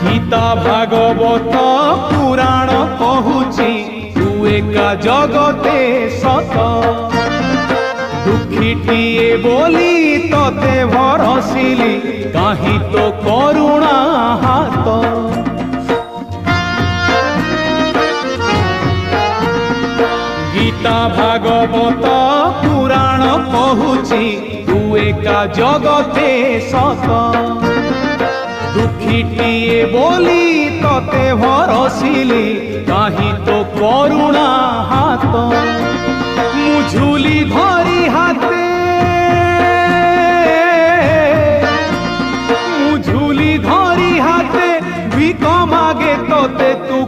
गीता भागवत पुराण कहूची तू एका जगते सत दुखीटिए बोली तते भरसिली काहि तो करुणा हाथ गीता भागवत पुराण कहूची तू एका जगते सत दुखीटिए बोली तते भरसिली काहि तो करुणा हाथ मुझुली धरी हाथे मुझुली धरी हाथे भिक मागे तते तू